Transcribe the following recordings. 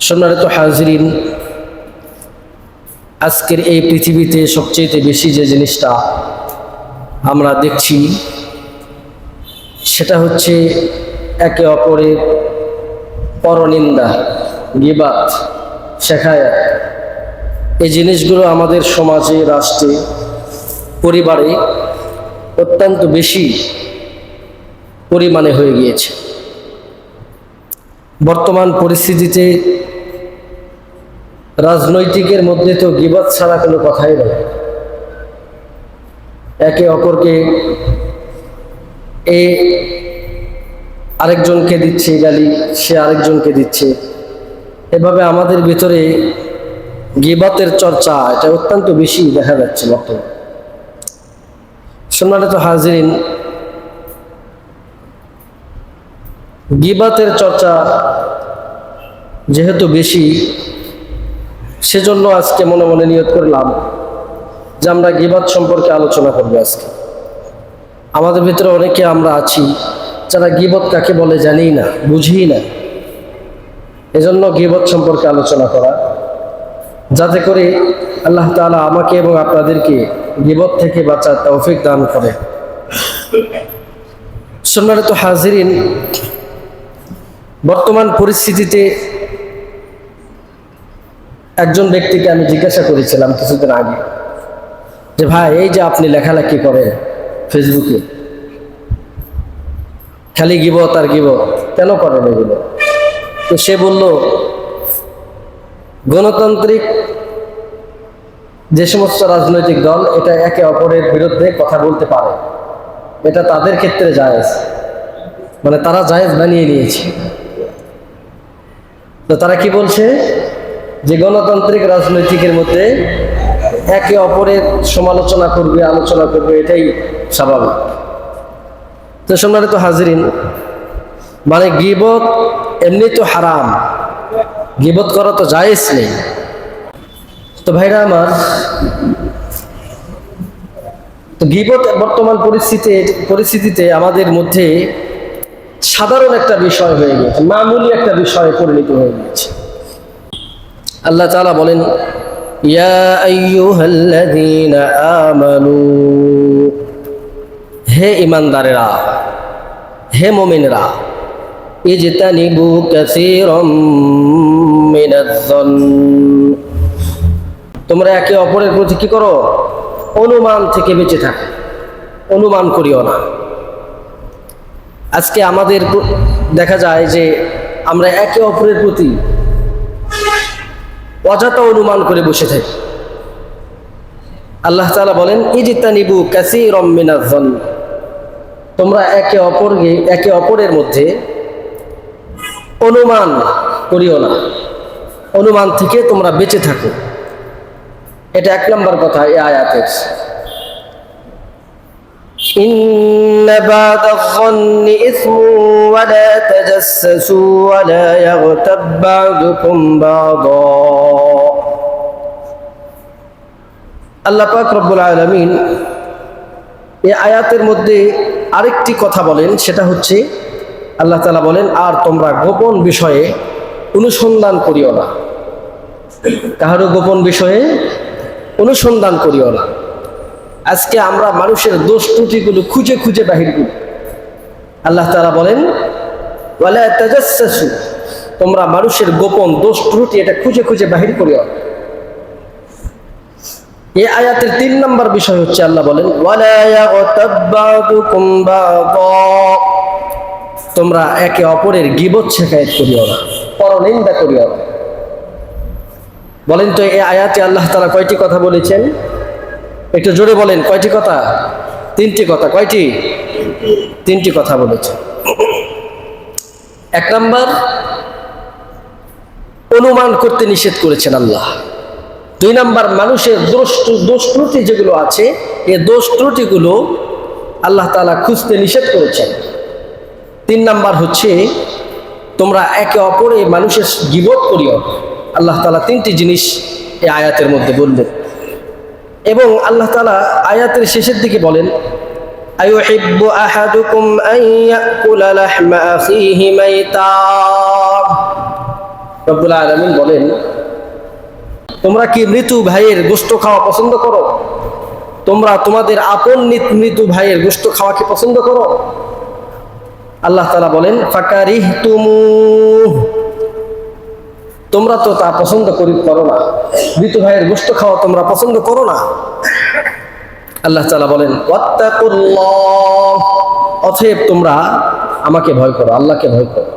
সম্মানিত হাজিরিন, আজকের এই পৃথিবীতে সবচেয়ে বেশি যে জিনিসটা আমরা দেখছি সেটা হচ্ছে একে অপরের পরনিন্দা, গীবাত, শেখায়াত। এই জিনিসগুলো আমাদের সমাজে, রাষ্ট্রে, পরিবারে অত্যন্ত বেশি পরিমাণে হয়ে গিয়েছে। বর্তমান পরিস্থিতিতে রাজনৈতিকের মধ্যে তো গীবাত ছাড়া কোনো কথাই নেই। একে অপরকে এ আরেকজনকে দিচ্ছে গালি, সে আরেকজনকে দিচ্ছে। এভাবে আমাদের ভিতরে গীবাতের চর্চা এটা অত্যন্ত বেশি দেখা যাচ্ছে বর্তমানে। সম্মানিত হাজিরিন, গীবাতের চর্চা যেহেতু বেশি, সেজন্য আজকে মনে মনে নিয়ত করলাম যে আমরা গীবাত সম্পর্কে আলোচনা করব। আজকে আমাদের ভিতরে অনেকে আমরা আছি যারা গীবত কাকে বলে জানি না, বুঝি না। এজন্য গীবত সম্পর্কে আলোচনা করা, যাতে করে আল্লাহ তাআলা আমাকে এবং আপনাদেরকে গীবত থেকে বাঁচার তৌফিক দান করে। সম্মানিত হাজিরিন, বর্তমান পরিস্থিতিতে একজন ব্যক্তিকে আমি জিজ্ঞাসা করেছিলাম কিছুদিন আগে যে ভাই, এই যে আপনি লেখালেখি করেন ফেসবুকে, খালি গীবত আর গীবত, কেন করেন এগুলো? তো সে বলল, গণতান্ত্রিক যে সমস্ত রাজনৈতিক দল এটা একে অপরের বিরুদ্ধে কথা বলতে পারে, এটা তাদের ক্ষেত্রে জায়েজ, মানে তারা জায়েজ বানিয়ে নিয়েছে। তো তারা কি বলছে যে গণতান্ত্রিক রাজনৈতিকের মধ্যে একে অপরের সমালোচনা করবে, আলোচনা করবে, এটাই স্বাভাবিক। তো সম্মানিত হাজিরিন, মানে গীবত এমনি তো হারাম, গীবত করা তো জায়েজ নেই। তো ভাইরা আমার, তো গীবত বর্তমান পরিস্থিতিতে আমাদের মধ্যে সাধারণ একটা বিষয় হয়ে গেছে, মামুলি একটা বিষয়ে পরিণত হয়ে গেছে। আল্লাহ তাআলা বলেন, ইয়া আইয়ুহাল্লাযীনা আমানু, হে ঈমানদারেরা, হে মুমিনরা, ইজতানিবু কাসীরাম মিনাজ-যন্ন, তোমরা একে অপরের প্রতি কি করো? অনুমান থেকে বেঁচে থাকো, অনুমান করিও না। আজকে আমাদের দেখা যায় যে আমরা একে অপরের প্রতি অযথা অনুমান করে বসে থাকি। আল্লাহ তাআলা বলেন, ইজতানিবু কাসীরাম মিনাজ-যন্ন, তোমরা একে অপরের মধ্যে অনুমান করিও না, অনুমান থেকে তোমরা বেঁচে থাকো। এটা এক নম্বর কথা এই আয়াতের। ইন্না বা'দায-যন্নি ইসমুন ওয়া লা তাজাসসু ওয়া লা ইয়াগতাব বা'দুকুম বা'দা। আল্লাহ পাক রব্বুল আলামিন এই আয়াতের মধ্যে আরেকটি কথা বলেন, সেটা হচ্ছে আল্লাহ তাআলা বলেন, আর তোমরা গোপন বিষয়ে অনুসন্ধান করিও না, কাহারও গোপন বিষয়ে অনুসন্ধান করিও না। আজকে আমরা মানুষের দোষ ত্রুটিগুলো খুঁজে খুঁজে বাহির করি। আল্লাহ তাআলা বলেন, ওয়ালা তাজাসসু, তোমরা মানুষের গোপন দোষ ত্রুটি এটা খুঁজে খুঁজে বাহির করিও না। এই আয়াতের 3 নম্বর বিষয় হচ্ছে আল্লাহ বলেন, ওয়ালা ইয়াগতাব বা'দুকুম বা'দা, তোমরা একে অপরের গীবত শেখায়ত করিও না, পরনিন্দা করিও না। বলেন তো এই আয়াতে আল্লাহ তাআলা কয়টি কথা বলেছেন? একটু জোরে বলেন, কয়টি কথা? 3টি কথা। কয়টি? 3টি কথা বলেছেন। 1 নম্বর, অনুমান করতে নিষেধ করেছেন আল্লাহ। 2 নম্বর, মানুষের দোষ ত্রুটি যেগুলো আছে, এই দোষ ত্রুটিগুলো আল্লাহ তাআলা খুঁজতে নিষেধ করেছেন। 3 নম্বর হচ্ছে, তোমরা একে অপরে মানুষের গীবত করিও। আল্লাহ তাআলা 3টি জিনিস এই আয়াতের মধ্যে বললেন। এবং আল্লাহ তাআলা আয়াতের শেষের দিকে বলেন, আইয়ুহিব্বু আহাদুকুম আন ইয়াকুলা লাহমা আখিহি মাইতা, রব্বুল আলামিন বলেন, তোমরা কি মৃত্যু ভাইয়ের গোশত খাওয়া পছন্দ করো? তোমরা তোমাদের আপন মৃত্যু ভাইয়ের গোশত খাওয়া কি পছন্দ করো? আল্লাহ তাআলা বলেন, ফাকারিহতুমুহ, তোমরা তো তা পছন্দ করো না, মৃত্যু ভাইয়ের গোশত খাওয়া তোমরা পছন্দ করো না। আল্লাহ তাআলা বলেন, ওয়াত্তাকুল্লাহ, অতএব তোমরা আমাকে ভয় করো, আল্লাহকে ভয় করো।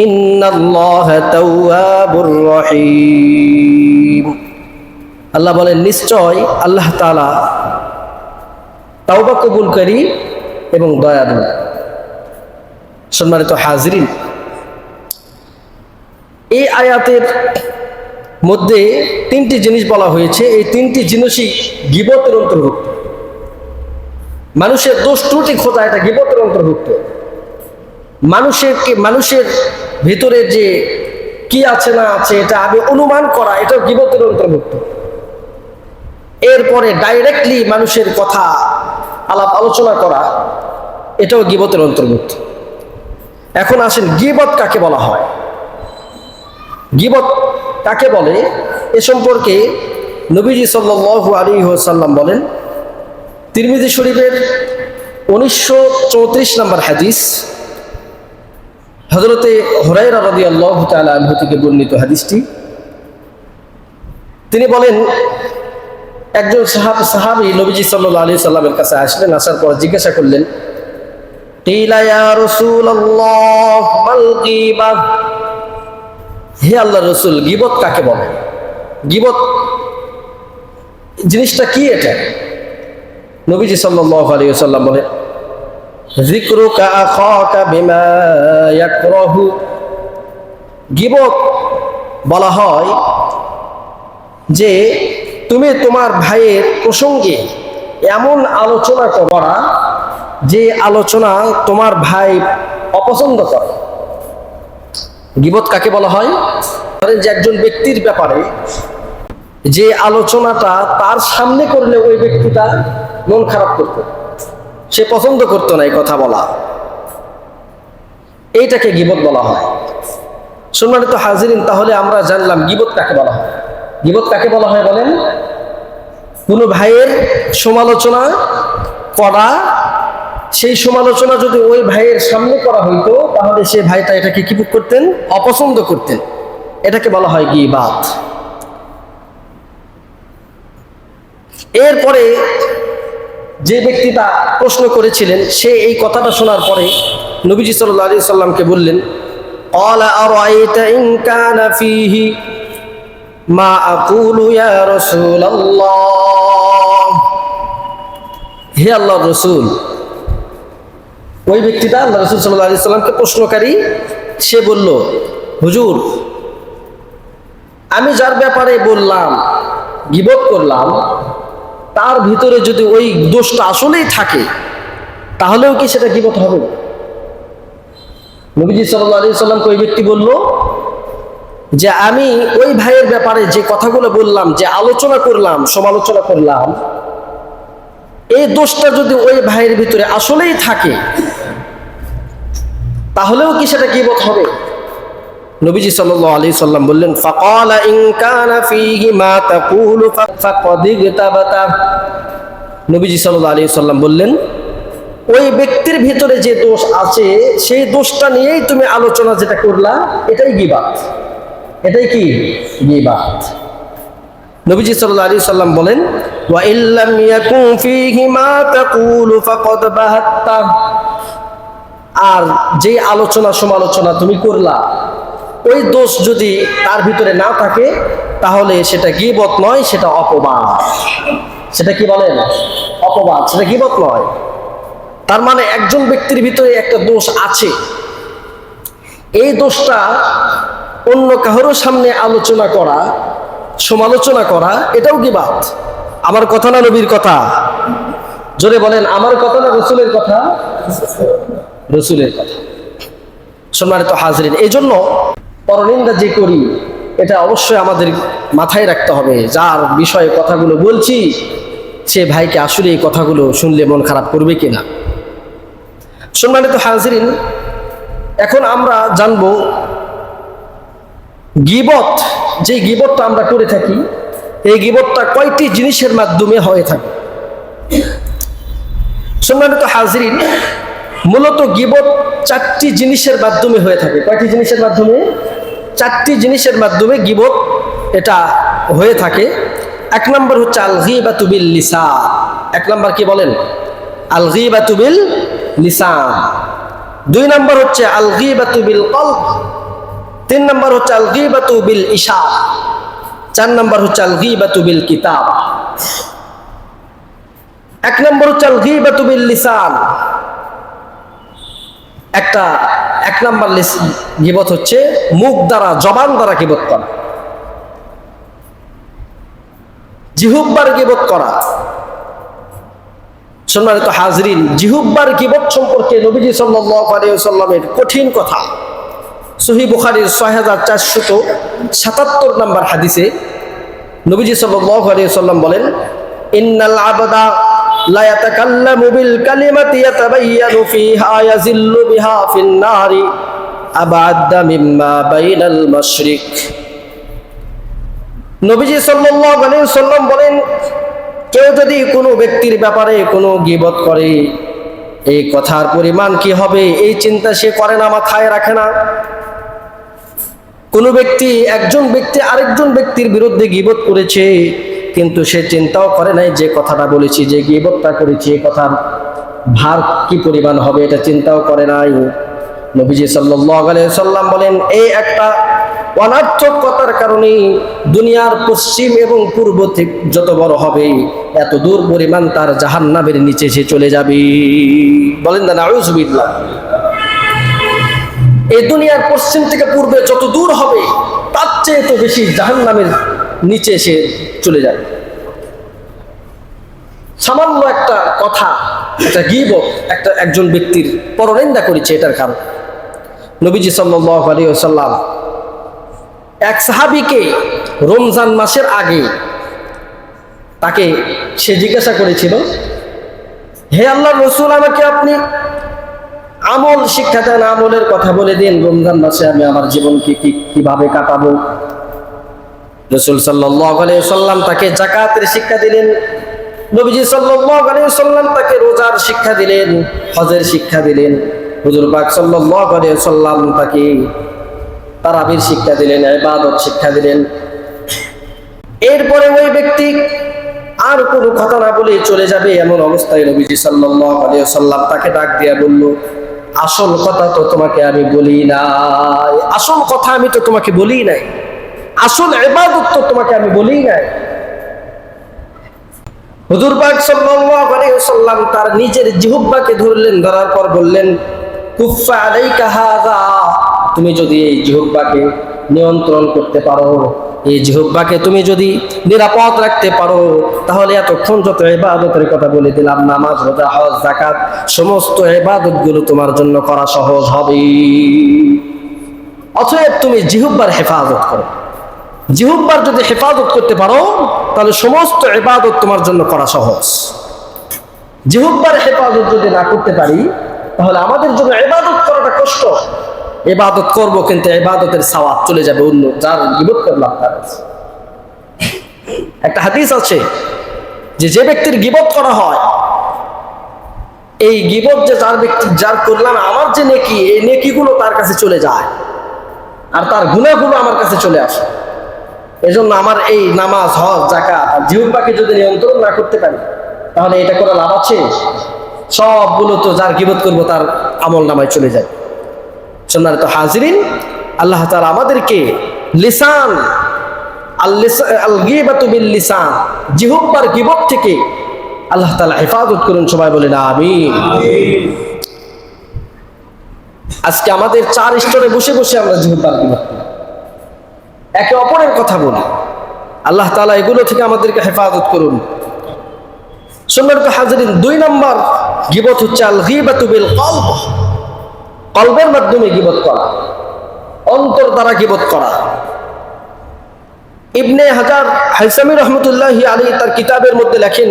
ইন্নাল্লাহা তাওয়াবুর রহিম, আল্লাহ বলেন নিশ্চয় আল্লাহ তাআলা তাওবা কবুলকারী এবং দয়ালু। সম্মানিত হাজিরিন, এই আয়াতের মধ্যে তিনটি জিনিস বলা হয়েছে। এই তিনটি জিনিসই গীবতের অন্তর্ভুক্ত। মানুষের দোষ ত্রুটি খোঁজা এটা গীবতের অন্তর্ভুক্ত। মানুষের ভিতরে যে কি আছে না আছে এটা আমি অনুমান করা, এটাও গীবতের অন্তর্ভুক্ত। এরপরে ডাইরেক্টলি মানুষের কথা আলাপ আলোচনা করা, এটাও গীবতের অন্তর্ভুক্ত। এখন আসেন, গীবত কাকে বলা হয়, গীবত কাকে বলে, এ সম্পর্কে নবীজি সাল্লাল্লাহু আলাইহি ওয়াসাল্লাম বলেন, তিরমিজি শরীফের 1934 নম্বর হাদিস, হযরতে হুরায়রা রাদিয়াল্লাহু তাআলা আনহু থেকে বর্ণিত হাদিসটি। তিনি বলেন, একজন সাহাবী নবীজি সাল্লাল্লাহু আলাইহি সাল্লামের কাছে আসলেন, আসার পর জিজ্ঞাসা করলেন, কিলা ইয়া রাসূলুল্লাহ মাল গীবাহ, হে আল্লাহর রাসূল, গীবত কাকে বলে, গীবত জিনিসটা কি? এটা নবীজি সাল্লাল্লাহু আলাইহি ওয়াসাল্লাম বলেন, যিকরুকা আখাকা বিমা ইয়াকরাহু, গীবত বলা হয় যে তুমি তোমার ভাইয়ের প্রসঙ্গে এমন আলোচনা করা যে আলোচনা তোমার ভাই অপছন্দ করে। গীবত কাকে বলা হয়? ধরেন যে একজন ব্যক্তির ব্যাপারে যে আলোচনাটা তার সামনে করলে ওই ব্যক্তিটা মন খারাপ করত, সে পছন্দ করতো না এই কথা বলা, এইটাকে গীবত বলা হয়। সম্মানিত হাজিরিন, তাহলে আমরা জানলাম গীবত কাকে বলা হয়। গীবত কাকে বলা হয় বলেন? কোনো ভাইয়ের সমালোচনা করা, সেই সমালোচনা যদি ওই ভাইয়ের সামনে করা হইতো তাহলে সে ভাইটা এটাকে কি করতেন? অপছন্দ করতেন। এটাকে বলা হয় গীবাত। এরপরে যে ব্যক্তিটা প্রশ্ন করেছিলেন, সে এই কথাটা শোনার পরে নবীজি সাল্লাল্লাহু আলাইহি সাল্লামকে বললেন, ক্বালা আরাআইতা ইন কানা ফীহি মা আকুলু ইয়া রাসূলুল্লাহ, হে আল্লাহর রাসূল, ওই ব্যক্তিটা আল্লাহ রাসূল সাল্লাল্লাহু আলাইহি সাল্লামকে প্রশ্নকারী, সে বলল, হুজুর, আমি যার ব্যাপারে বললাম, গীবত করলাম, তার ভিতরে যদি ওই দোষটা আসলেই থাকে তাহলেও কি সেটা গীবত হবে? নবীজি সাল্লাল্লাহু আলাইহি সাল্লামকে ওই ব্যক্তি বলল যে আমি ওই ভাইয়ের ব্যাপারে যে কথাগুলো বললাম, যে আলোচনা করলাম, সমালোচনা করলাম, এই দোষটা যদি ওই ভাইয়ের ভিতরে আসলেই থাকে তাহলেও কি সেটা গীবত হবে? নবীজি সাল্লাল্লাহু আলাইহি সাল্লাম বললেন, ফাকালা ইন কানা ফীহি মা তাকুলু ফাকাদ ইগতাবাতা, নবীজি সাল্লাল্লাহু আলাইহি সাল্লাম বললেন, ওই ব্যক্তির ভিতরে যে দোষ আছে সেই দোষটা নিয়েই তুমি আলোচনা যেটা করলা, এটাই গীবাত। এটাই কি? গীবাত। নবীজি সাল্লাল্লাহু আলাইহি সাল্লাম বলেন, ওয়া ইল্লাম ইয়াকুন ফীহি মা তাকুলু ফাকাদ বাহাত্তা, আর যে আলোচনা সমালোচনা তুমি করলা, ওই দোষ যদি তার ভিতরে না থাকে তাহলে সেটা গীবত নয়, সেটা অপবাদ। সেটা কি বলেন? অপবাদ, সেটা গীবত নয়। তার মানে একজন ব্যক্তির ভিতরে একটা দোষ আছে, এই দোষটা অন্য কারোর সামনে আলোচনা করা, সমালোচনা করা, এটাও গীবত। আমার কথা না নবীর কথা? জোরে বলেন, আমার কথা না রাসূলের কথা? রাসূলের কথা। সম্মানিত হাজিরিন, এই জন্য পরনিন্দা যে করি এটা অবশ্যই আমাদের মাথায় রাখতে হবে, যার বিষয়ে কথাগুলো বলছি সে ভাইকে আসলে এই কথাগুলো শুনলে মন খারাপ করবে কিনা। সম্মানিত হাজিরিন, এখন আমরা জানবো গীবত, যে গীবতটা আমরা করে থাকি, এই গীবতটা কয়টি জিনিসের মাধ্যমে হয়ে থাকে? সম্মানিত হাজিরিন, মূলত গীবত চারটি জিনিসের মাধ্যমে হয়ে থাকে। কয়টি জিনিসের মাধ্যমে? চারটি জিনিসের মাধ্যমে গীবত এটা হয়ে থাকে। এক নম্বর হচ্ছে আল গীবাতু বিল লিসান। এক নম্বর কি বলেন? আল গীবাতু বিল লিসান। দুই নম্বর হচ্ছে আল গীবাতু বিল কলব। তিন নম্বর হচ্ছে আল গীবাতু বিল ইশারা। চার নম্বর হচ্ছে আল গীবাতু বিল কিতাব। এক নম্বর হচ্ছে আল গীবাতু বিল লিসান। এক নম্বর গীবত হচ্ছে মুখ দ্বারা, জবান দ্বারা গীবত করা, জিহুব্বার গীবত করা। সম্মানিত হাজরিন, জিহুব্বার গীবত সম্পর্কে নবীজি সাল্লাল্লাহু আলাইহি ওয়াসাল্লামের কঠিন কথা। সহিহ বুখারীর 6477 নম্বর হাদিসে নবীজি সাল্লাল্লাহু আলাইহি ওয়াসাল্লাম বলেন, ইন্নাল আবদা লা ইয়াতাকাল্লামু বিল কালিমাতি ইয়াতাবায়ানু ফিহা ইয়াজিল্লু বিহা ফিন নারি আবাদা মিম্মা বাইনাল মাশরিক। নবীজি সাল্লাল্লাহু আলাইহি ওয়াসাল্লাম বলেন, কেউ যদি কোনো ব্যক্তির ব্যাপারে কোনো গীবত করে, এই কথার পরিমাণ কি হবে এই চিন্তা সে করে না, মাথায় রাখে না। কোনো ব্যক্তি, একজন ব্যক্তি আরেকজন ব্যক্তির বিরুদ্ধে গীবত করেছে, কিন্তু সে চিন্তাও করে নাই যে কথাটা বলেছি, যে গীবতটা করেছি, এই কথার ভার কি পরিমাণ হবে এটা চিন্তাও করে নাই। নবীজি সাল্লাল্লাহু আলাইহি ওয়াসাল্লাম বলেন, এই একটা অনার্থক কথার কারণে দুনিয়ার পশ্চিম এবং পূর্ব থেকে যত বড় হবে, এত দূর পরিমাণ তার জাহান্নামের নিচে সে চলে যাবে। বলেন না নাউযুবিল্লাহ। এই দুনিয়ার পশ্চিম থেকে পূর্বে যত দূর হবে, তার চেয়ে তো বেশি জাহান্নামের নিচে সে চলে যাবে। সামান্য একটা কথা, একটা গীবত, একজন ব্যক্তির পরনিন্দা করেছে, এটার কারণ নবীজি সাল্লাল্লাহু আলাইহি ওয়াসাল্লাম এক সাহাবীকে রমজান মাসের আগে তাকে সে জিজ্ঞাসা করেছিল, হে আল্লাহর রাসূল, আমাকে আপনি আমল শিক্ষা দেন, আমলের কথা বলে দিন, রমজান মাসে আমি আমার জীবনকে কিভাবে কাটাবো। রাসূল সাল্লাল্লাহু আলাইহি ওয়াসাল্লাম তাকে যাকাতের শিক্ষা দিলেন। নবীজি সাল্লাল্লাহু আলাইহি ওয়াসাল্লাম তাকে রোজার শিক্ষা দিলেন, হজের শিক্ষা দিলেন। হুজুর পাক সাল্লাল্লাহু আলাইহি ওয়াসাল্লাম তাকে তারাবির শিক্ষা দিলেন, ইবাদত শিক্ষা দিলেন। এরপরে ওই ব্যক্তি আর কোনো কথা না বলে চলে যাবে, এমন অবস্থায় নবীজি সাল্লাল্লাহু আলাইহি ওয়াসাল্লাম তাকে ডাক দিয়ে বলল, আসল কথা তো তোমাকে আমি বলি নাই, আসল কথা আমি তো তোমাকে বলি নাই, আসল ইবাদত তো তোমাকে আমি বলি নাই। হুজুর পাক সাল্লাল্লাহু আলাইহি ওয়াসাল্লাম তার নিজের জিহ্বাকে ধরলেন, ধরার পর বললেন, কুফা আলাইকা হাযা, তুমি যদি এই জিহ্বাকে নিয়ন্ত্রণ করতে পারো, এই জিহ্বাকে তুমি যদি নিরাপদ রাখতে পারো, তাহলে এতক্ষণ যত ইবাদতের কথা বলে দিলাম, নামাজ, রোজা, হজ, যাকাত, সমস্ত ইবাদতগুলো তোমার জন্য করা সহজ হবে। অতএব তুমি জিহ্বার হেফাজত করো। জিহ্বার যদি হেফাজত করতে পারো, তাহলে সমস্ত ইবাদত তোমার জন্য করা সহজ। জিহ্বার হেফাজত যদি না করতে পারি, তাহলে আমাদের জন্য ইবাদত করাটা কষ্ট। ইবাদত করব, কিন্তু ইবাদতের সওয়াব চলে যাবে অন্য যার গীবত করলাম তার। একটা হাদিস আছে যে ব্যক্তির গীবত করা হয়, এই গীবত যে যার করলাম, আমার যে নেকি, এই নেকিগুলো তার কাছে চলে যায়, আর তার গুনাহগুলো আমার কাছে চলে আসে। এজন্য আমার এই নামাজ, হজ, যাকাত আর জিহ্বাকে যদি নিয়ন্ত্রণ না করতে পারি, তাহলে এটা করে লাভ আছে? সবগুলো তো যার গীবত করব তার আমল নামায় চলে যায়। সম্মানিত হাজিরিন, আল্লাহ তাআলা আমাদেরকে লিসান, আল গীবাতু বিল লিসান, জিহ্বার গীবত থেকে আল্লাহ তাআলা হেফাজত করুন। সবাই বলেন আমিন। আজকে আমাদের 4 স্তরে বসে বসে আমরা জিহ্বার গীবত করি, একে অপরের কথা বলি। আল্লাহ তাআলা এগুলো থেকে আমাদেরকে হেফাজত করুন। সম্মানিত হাজিরিন, 2 নম্বর গীবত হচ্ছে আল গীবাতু বিল কলব, কলবের মাধ্যমে গীবত করা, অন্তর দ্বারা গীবত করা। ইবনে হাজার হাইসামি রহমতুল্লাহি আলাইহি তার কিতাবের মধ্যে লেখেন,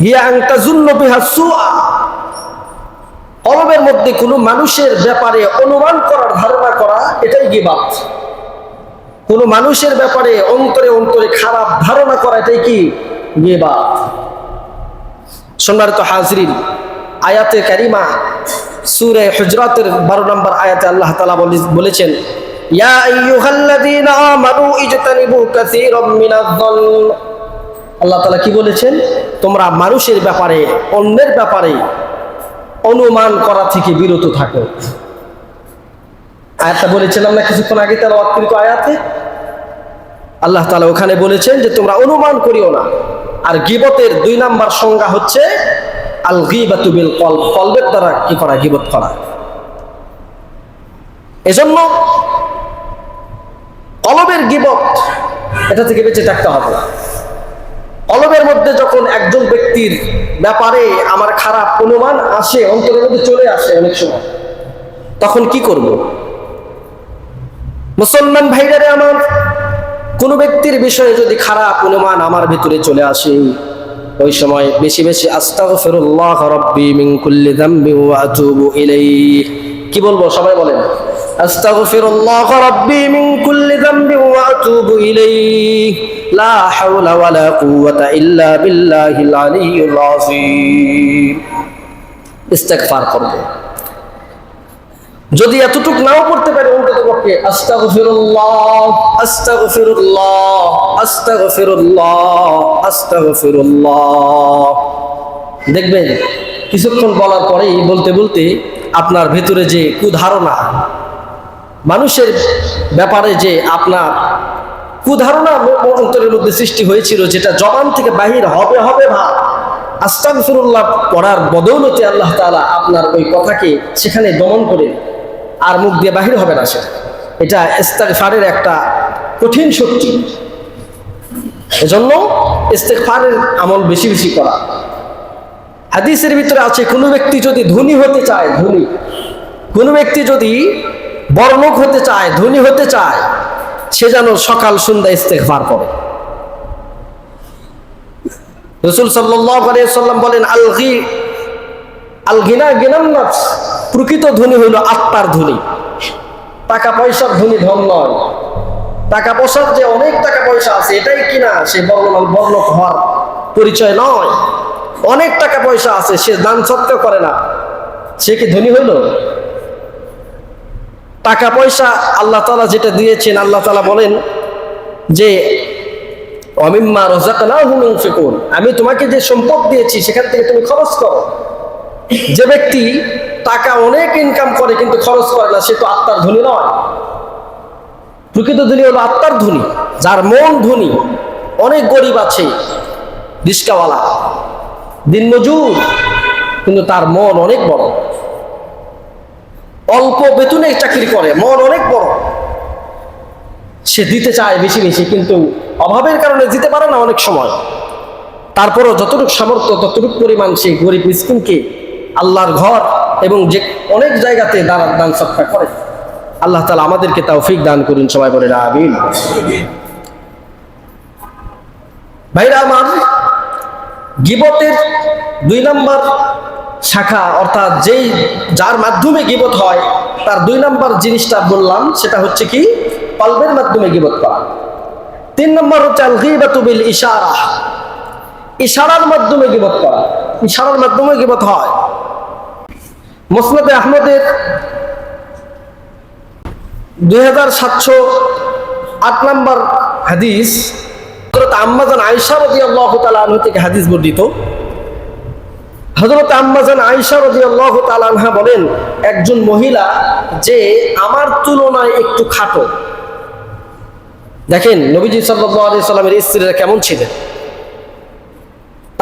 হিয়া আন তাজুন্নু বিহা সুআ, কলবের মধ্যে কোনো মানুষের ব্যাপারে অনুমান করার, ধারণা করা, এটাই গীবত। কোনো মানুষের ব্যাপারে অন্তরে অন্তরে খারাপ ধারণা করা, এটাই কি গীবত। সম্মানিত হাজরিন, আয়াতে কারিমা সূরা হুজরাতের 12 নম্বর আয়াতে আল্লাহ তাআলা বলেছেন, ইয়া আইয়ুহাল্লাযীনা আমানু ইজতানিবু কাসীরাম মিনায-যন্ন। আল্লাহ তাআলা কি বলেছেন? তোমরা মানুষের ব্যাপারে, অন্যের ব্যাপারে অনুমান করা থেকে বিরত থাকো। আয়াতটা বলেছিলাম না কিছুক্ষণ আগে তেলাওয়াতকৃত আয়াতে, আল্লাহ তাআলা ওখানে বলেছেন যে তোমরা অনুমান করিও না। আর গীবতের 2 নাম্বার সংজ্ঞা হচ্ছে আল গীবাতু বিল কলব, কলবের দ্বারা কি করা? গীবত করা। এজন্য কলবের গীবত, এটা থেকে বেঁচে থাকতে হবে। কলবের মধ্যে যখন একজন ব্যক্তির ব্যাপারে আমার খারাপ অনুমান আসে, অন্তরের মধ্যে চলে আসে অনেক সময়, তখন কি করব? মুসলমান ভাইরা আমার, কোন ব্যক্তির বিষয়ে যদি খারাপ অনুমান আমার ভিতরে চলে আসে, ওই সময় বেশি বেশি আস্তাগফিরুল্লাহ রাব্বি মিন কুল্লি যামবি ওয়া আতুবু ইলাইহি। কি বলবো? সবাই বলেন, আস্তাগফিরুল্লাহ রাব্বি মিন কুল্লি যামবি ওয়া আতুবু ইলাইহি, লা হাওলা ওয়ালা কুওয়াতা ইল্লা বিল্লাহিল আলিয়্যিল আযীম। ইস্তেগফার করব। যদি এতটুকু নাও করতে পারে, অন্তত পক্ষে আস্তাগফিরুল্লাহ আস্তাগফিরুল্লাহ আস্তাগফিরুল্লাহ আস্তাগফিরুল্লাহ। দেখবেন কিছুক্ষণ বলার পরেই বলতে বলতে আপনার ভেতরে যে কুধারণা, মানুষের ব্যাপারে যে আপনার কুধারণা অন্তরের মধ্যে সৃষ্টি হয়েছিল, যেটা জবান থেকে বাহির হবে হবে ভাব, আস্তাগফিরুল্লাহ পড়ার বদৌলতে আল্লাহ তাআলা আপনার ওই কথাকে সেখানে দমন করে আর মুখ দিয়ে বাহির হবে না সেটা। এটা ইস্তেগফারের একটা কঠিন শক্তি। এজন্য ইস্তেগফারের আমল বেশি বেশি করা। হাদিসের ভিতরে আছে, কোনো ব্যক্তি যদি ধনী হতে চায়, ধনী কোনো ব্যক্তি যদি বড়লোক হতে চায়, ধনী হতে চায়, সে যেন সকাল সন্ধ্যা ইস্তেগফার করে। রাসূল সাল্লাল্লাহু আলাইহি ওয়াসাল্লাম বলেন, আল গিনা গিনান নাফস, প্রকৃত ধনী হইল আত্মার ধনী। টাকা পয়সার ধনী ধন নয়। টাকা পয়সার যে অনেক টাকা পয়সা আছে, এটাই কিনা সে বড়লোক হওয়ার পরিচয় নয়। অনেক টাকা পয়সা আছে, সে দান সৎকার করে না, সে কি ধনী হইল? টাকা পয়সা আল্লাহ তাআলা যেটা দিয়েছেন, আল্লাহ তাআলা বলেন যে ওয়ামিম্মা রাযাকনাহুম ইউনফিকুন, আমি তোমাকে যে সম্পদ দিয়েছি সেখান থেকে তুমি খরচ করো। যে ব্যক্তি টাকা অনেক ইনকাম করে কিন্তু খরচ করে না, সে তো আত্মার ধনী নয়। প্রকৃত ধনী হলো আত্মার ধনী, যার মন ধনী। অনেক গরিব আছে, রিস্কাওয়ালা, দিনমজুর, কিন্তু তার মন অনেক বড়। অল্প বেতনে চাকরি করে, মন অনেক বড়, সে দিতে চায় বেশি বেশি, কিন্তু অভাবের কারণে দিতে পারে না অনেক সময়। তারপরও যতটুকু সামর্থ্য ততটুকু পরিমাণ সে গরিব মিসকিনকে আল্লাহর ঘর এবং যে অনেক জায়গাতে দান সৎকার করে। আল্লাহ তাআলা আমাদেরকে তৌফিক দান করুন, সবাই বলেন আমিন। ভাইরা আমার, গীবতের 2 নম্বর শাখা, অর্থাৎ যার মাধ্যমে গীবত হয়, তার 2 নম্বর জিনিসটা বললাম, সেটা হচ্ছে কি? কলবের মাধ্যমে গীবত করা। 3 নম্বর হচ্ছে আল গীবাতু বিল ইশারা, ইশারার মাধ্যমে গীবত করা। ইশারার মাধ্যমে গীবত হয়। মুসনাদে আহমদের 2708 নম্বর হাদিস, হযরত আম্মা জান আয়েশা রাদিয়াল্লাহু তাআলা আনহা থেকে হাদিস বর্ণিত। হযরত আম্মা জান আয়েশা রাদিয়াল্লাহু তাআলা আনহা বলেন, একজন মহিলা যে আমার তুলনায় একটু খাটো। দেখেন নবীজি সাল্লাল্লাহু আলাইহি সাল্লামের স্ত্রীরা কেমন ছিলেন।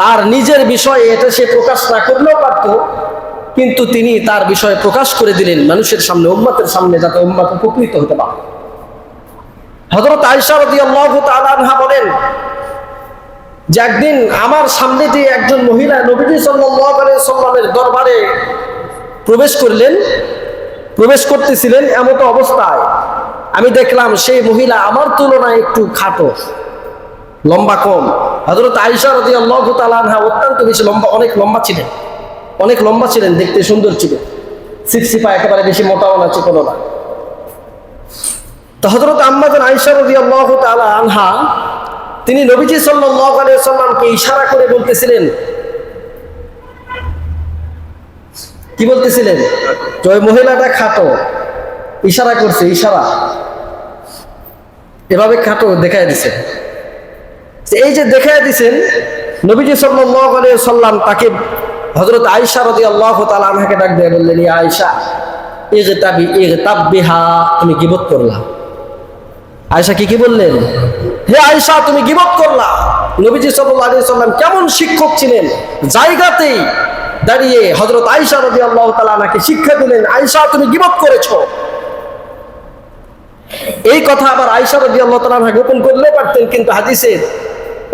তার নিজের বিষয়ে এটা সে প্রকাশ না করলেও পারত, কিন্তু তিনি তার বিষয়ে প্রকাশ করে দিলেন মানুষের সামনে, উম্মতের সামনে, যাতে উম্মত উপকৃত হতে পারে। হযরত আয়েশা রাদিয়াল্লাহু তাআলা আনহা বলেন যে একদিন আমার সামনে দিয়ে একজন মহিলা নবীজি সাল্লাল্লাহু আলাইহি সাল্লামের দরবারে প্রবেশ করতেছিলেন। এমতো অবস্থায় আমি দেখলাম সেই মহিলা আমার তুলনায় একটু খাটো, লম্বা কম। হযরত আয়েশা রাদিয়াল্লাহু তাআলা আনহা অত্যন্ত বেশি লম্বা, অনেক লম্বা ছিলেন, দেখতে সুন্দর ছিলেন, সিপসিপা, একেবারে বেশি মোটাও না, চিকনও না। তো হযরত আম্মা জান আয়েশা রাদিয়াল্লাহু তাআলা আনহা তিনি নবীজি সাল্লাল্লাহু আলাইহি ওয়াসাল্লামকে ইশারা করে বলতেছিলেন, কি বলতেছিলেন? যে ওই মহিলাটা খাটো, ইশারা করছে, ইশারা এভাবে খাটো দেখায় দিছেন। এই যে দেখায় দিছেন, নবীজি সাল্লাল্লাহু আলাইহি ওয়াসাল্লাম তাকে হযরত আয়েশা রাদিয়াল্লাহু তাআলা আনহাকে ডাক দিয়ে বললেন, ইয়া আয়েশা ইগতাব বিহা, তুমি গীবত করলা। আয়েশা কি বললেন? হে আয়েশা, তুমি গীবত করলা। নবীজি সাল্লাল্লাহু আলাইহি ওয়াসাল্লাম কেমন শিক্ষক ছিলেন, জায়গাতেই দাঁড়িয়ে হযরত আয়েশা রাদিয়াল্লাহু তাআলা আনহাকে শিক্ষা দিলেন, আয়েশা তুমি গীবত করেছো। এই কথা আবার আয়েশা রাদিয়াল্লাহু তাআলা আনহা গোপন করলে পারতেন, কিন্তু হাদিসে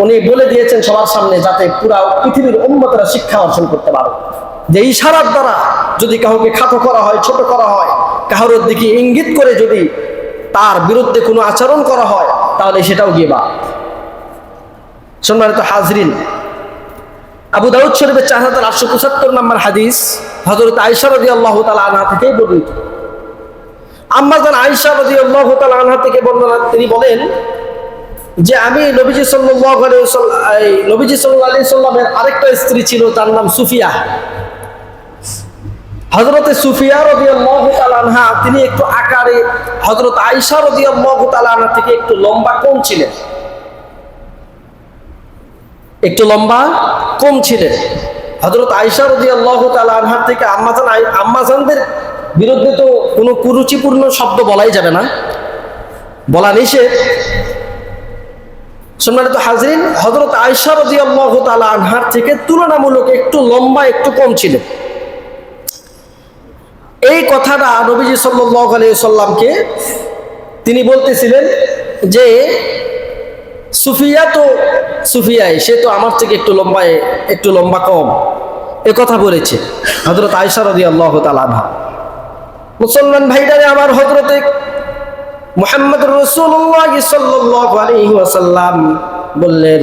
উনি বলে দিয়েছেন সবার সামনে, যাতে পুরা পৃথিবীর উম্মতরা শিক্ষা অর্জন করতে পারে যে ইশারার দ্বারা যদি কাউকে খাটো করা হয়, ছোট করা হয়, কারোর দিকে ইঙ্গিত করে যদি তার বিরুদ্ধে কোনো আচরণ করা হয়, তাহলে সেটাও গীবত। সম্মানিত হাজরিন, আবু দাউদ শরীফের 4875 নম্বর হাদিস হযরত আয়েশা রাদিয়াল্লাহু তাআলা আনহা থেকে বর্ণিত। আম্মা জান আয়েশা রাদিয়াল্লাহু তাআলা আনহা থেকে বর্ণনা, তিনি বলেন যে আমি নবীজি সাল্লাল্লাহু আলাইহি সাল্লামের আরেকটা স্ত্রী ছিল, তার নাম সুফিয়া। হযরতে সুফিয়া রাদিয়াল্লাহু তাআলা আনহা তিনি একটু আকারে হযরত আয়েশা রাদিয়াল্লাহু তাআলা আনহা থেকে একটু লম্বা কম ছিলেন, একটু লম্বা কম ছিলেন। হযরত আয়েশা রাদিয়াল্লাহু তাআলা আনহা থেকে আম্মাজানদের বিরুদ্ধে তো কোনো কুরুচিপূর্ণ শব্দ বলাই যাবে না, বলা নিষেধ। সম্মানিত হাজরিন, হযরত আয়েশা রাদিয়াল্লাহু তাআলা আনহার থেকে তুলনামূলক একটু লম্বা, একটু কম ছিলেন। এই কথাটা নবীজি সাল্লাল্লাহু আলাইহি ওয়াসাল্লামকে তিনি বলতেছিলেন যে সুফিয়াই সে তো আমার থেকে একটু লম্বা কম, এ কথা বলেছে হযরত আয়েশা রাদিয়াল্লাহু তাআলা আনহা। মুসলমান ভাইরারে আমার, হযরতে মুহাম্মদুর রাসূলুল্লাহ সাল্লাল্লাহু আলাইহি ওয়াসাল্লাম বললেন,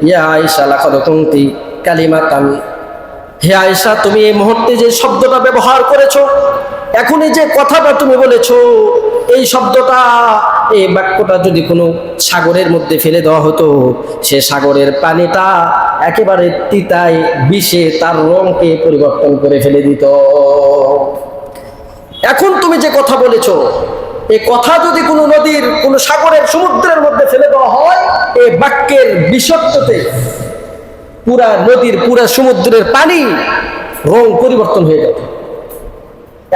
ইয়া আয়েশা লাকাদ কুনতি কালিমাতান, হে আয়েশা তুমি এই মুহূর্তে যে শব্দটা ব্যবহার করেছো, এখনই যে কথাটা তুমি বলেছো, এই শব্দটা, এই বাক্যটা যদি কোনো সাগরের মধ্যে ফেলে দেওয়া হতো, সে সাগরের পানিটা একেবারে তিতায় বিষে তার রঙকে পরিবর্তন করে ফেলে দিত। এখন তুমি যে কথা বলেছো, এই কথা যদি কোনো নদীর, কোনো সাগরের, সমুদ্রের মধ্যে ফেলে দেওয়া হয়, এই বাক্যের বিষত্বতে পুরা নদীর, পুরা সমুদ্রের পানি রং পরিবর্তন হয়ে যেত।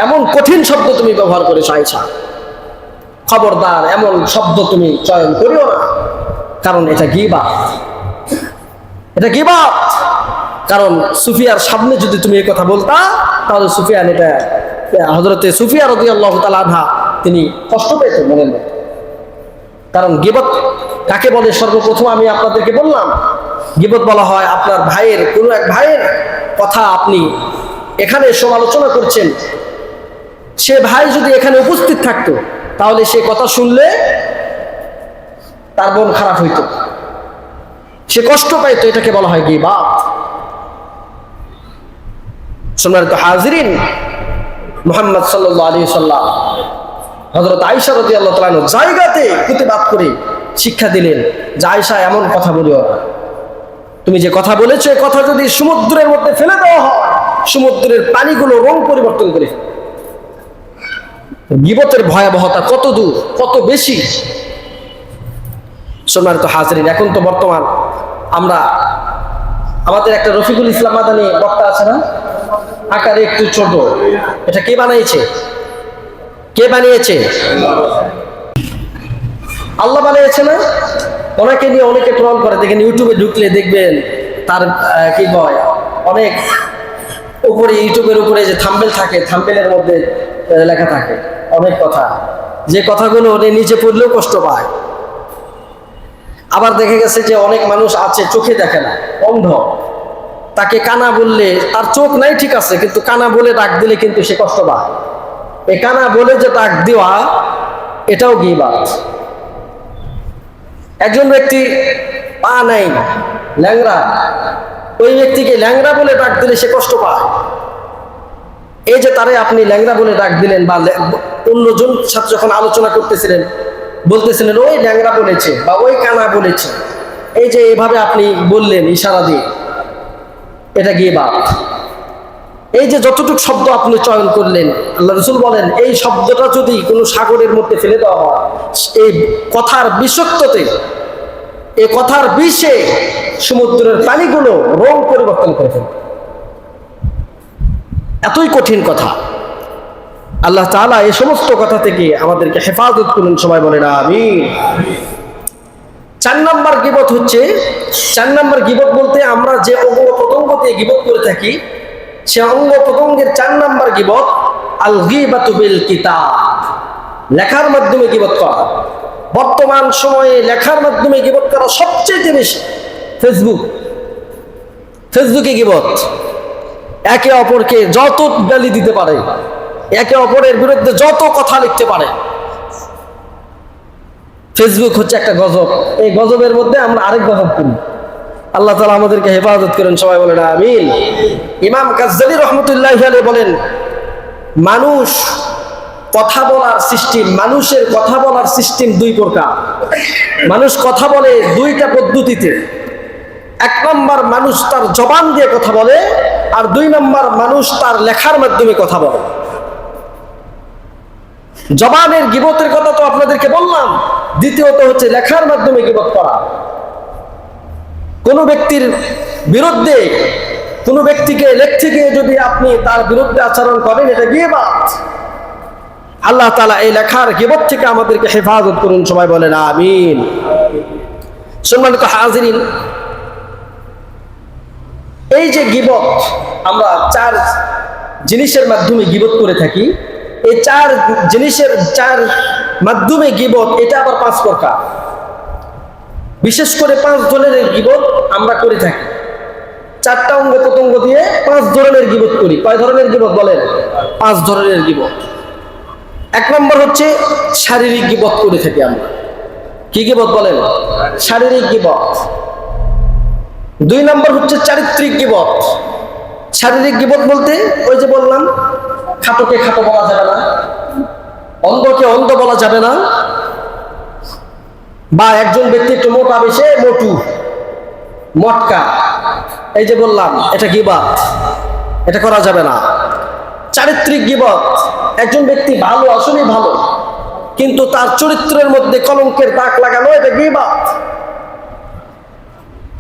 এমন কঠিন শব্দ তুমি ব্যবহার করেছো আয়েশা, খবরদার এমন শব্দ তুমি চয়ন করিও না, কারণ এটা গীবত, এটা গীবত। কারণ সুফিয়ার সামনে যদি তুমি এই কথা বলতা, তাহলে সুফিয়ান, এটা হযরতে সুফিয়া রাদিয়াল্লাহু তাআলা আনহা তিনি কষ্ট পেতেন মনের মধ্যে। কারণ গীবত কাকে বলে, সর্বপ্রথম আমি আপনাদেরকে বললাম, গীবত বলা হয় আপনার ভাইয়ের, কোনো এক ভাইয়ের কথা আপনি এখানে সমালোচনা করছেন, সে ভাই যদি এখানে উপস্থিত থাকতো, তাহলে সে কথা শুনলে তার মন খারাপ হইতো, সে কষ্ট পাইতো, এটাকে বলা হয় গীবত। সম্মানিত হাজিরিন, মুহাম্মদ সাল্লাল্লাহু আলাইহি ওয়াসাল্লাম হযরত আয়েশা রাদিয়াল্লাহু তাআলা জায়গাতে প্রতিবাদ করে শিক্ষা দিলেন যে আয়েশা এমন কথা বলিও না, তুমি যে কথা বলেছো, এই কথা যদি সমুদ্রের মধ্যে ফেলে দেওয়া হয়, সমুদ্রের পানিগুলো রং পরিবর্তন করে। গীবতের ভয়াবহতা কত দূর, কত বেশি। সম্মানিত হাজিরিন, এখন তো বর্তমান আমরা, আমাদের একটা রফিকুল ইসলাম মাদানী বক্তা আছে না, আকারে একটু ছোট, এটা কে বানিয়েছে? কে বানিয়েছে? আল্লাহ বানিয়েছে না? ওনাকে নিয়ে অনেকে ট্রল করে, দেখেন ইউটিউবে ঢুকলে দেখবেন তার কি বয়, অনেক উপরে, ইউটিউবের উপরে যে থাম্বনেল থাকে, থাম্বনেলের মধ্যে লেখা থাকে অনেক কথা, যে কথাগুলো উনি নিচে পড়লেও কষ্ট পায়। আবার দেখা গেছে যে অনেক মানুষ আছে চোখে দেখে না, অন্ধ, তাকে কানা বললে, তার চোখ নাই ঠিক আছে, কিন্তু কানা বলে ডাক দিলে কিন্তু সে কষ্ট পায়। এই কানা বলে যে ডাক দেওয়া, এটাও গীবত। একজন ব্যক্তি পা নাই, ল্যাংড়া, ওই ব্যক্তিকে ল্যাংড়া বলে ডাক দিলে সে কষ্ট পায়। এই যে তারে আপনি ল্যাংড়া বলে ডাক দিলেন, বা অন্যজন সাথে যখন আলোচনা করতেছিলেন বলতেছিলেন ওই ল্যাংড়া বলেছে বা ওই কানা বলেছে, এই যে এভাবে আপনি বললেন ইশারা দিয়ে, এটা গীবত। এই যে যতটুকু শব্দ আপনি চয়ন করলেন, আল্লাহ রাসূল বলেন এই শব্দটা যদি কোনো সাগরের মধ্যে ফেলে দেওয়া হয়, এই কথার বিষাক্ততে, এই কথার বিষে সমুদ্রের পানিগুলো রং পরিবর্তন করে ফেলবে। এতই কঠিন কথা। আল্লাহ তাআলা এই সমস্ত কথা থেকে আমাদেরকে হেফাজত করুন, সবাই বলেন আমিন। 4 নম্বর গীবত হচ্ছে, 4 নম্বর গীবত বলতে আমরা যে অঙ্গ প্রত্যঙ্গ দিয়ে গীবত করে থাকি, সে অঙ্গ প্রত্যঙ্গের 4 নম্বর গীবত আল গীবাতু বিল কিতাব, লেখার মাধ্যমে গীবত করা। বর্তমান সময়ে লেখার মাধ্যমে গীবত করা সবচেয়ে বেশি। ফেসবুকে গীবত, একে অপরকে যত গালি দিতে পারে, একে অপরের বিরুদ্ধে যত কথা লিখতে পারে। ফেসবুক হচ্ছে একটা গজব। এই গজবের মধ্যে আমরা আরেক গজব করি। আল্লাহ তাআলা আমাদেরকে হেফাজত করেন, সবাই বলেন আমিন। ইমাম গাজ্জালী রাহমাতুল্লাহি আলাইহি বলেন, মানুষ কথা বলার সিস্টেম, মানুষের কথা বলার সিস্টেম 2 প্রকার। মানুষ কথা বলে 2টা পদ্ধতিতে। 1 নম্বর মানুষ তার জবান দিয়ে কথা বলে, আর 2 নম্বর মানুষ তার লেখার মাধ্যমে কথা বলে। জবানের গীবতের কথা তো আপনাদেরকে বললাম। দ্বিতীয়ত হচ্ছে লেখার মাধ্যমে গীবত করা। কোন ব্যক্তির বিরুদ্ধে, কোন ব্যক্তিকে লেখতে গিয়ে যদি আপনি তার বিরুদ্ধে আচরণ করেন, এটা গীবত। আল্লাহ তাআলা এই লেখার গীবত থেকে আমাদেরকে হেফাজত করুন, সবাই বলেন আমিন। সম্মানিত হাজিরিন, এই যে গীবত, আমরা 4 জিনিসের মাধ্যমে গীবত করে থাকি। এই 4 জিনিসের 4 মাধ্যমে গীবত, এটা আবার 5 প্রকার। বিশেষ করে 5 ধরনের গীবত আমরা করে থাকি। 4টা অঙ্গ প্রত্যঙ্গ দিয়ে 5 ধরনের গীবত করি। কয় ধরনের গীবত বলেন? 5 ধরনের গীবত। 1 নম্বর হচ্ছে শারীরিক গীবত করে থাকি আমরা। কি গীবত বলেন? শারীরিক গীবত। 2 নম্বর হচ্ছে চারিত্রিক গীবত। শারীরিক গীবত বলতে ওই যে বললাম, খাটোকে খাটো বলা যাবে না, অন্ধকে অন্ধ বলা যাবে না, বা একজন ব্যক্তি একটু মোটা বেশে মোটু, মটকা, এই যে বললাম, এটা গীবত, এটা করা যাবে না। চারিত্রিক গীবত, একজন ব্যক্তি ভালো, আসলে ভালো, কিন্তু তার চরিত্রের মধ্যে কলঙ্কের দাগ লাগানো, এটা গীবত।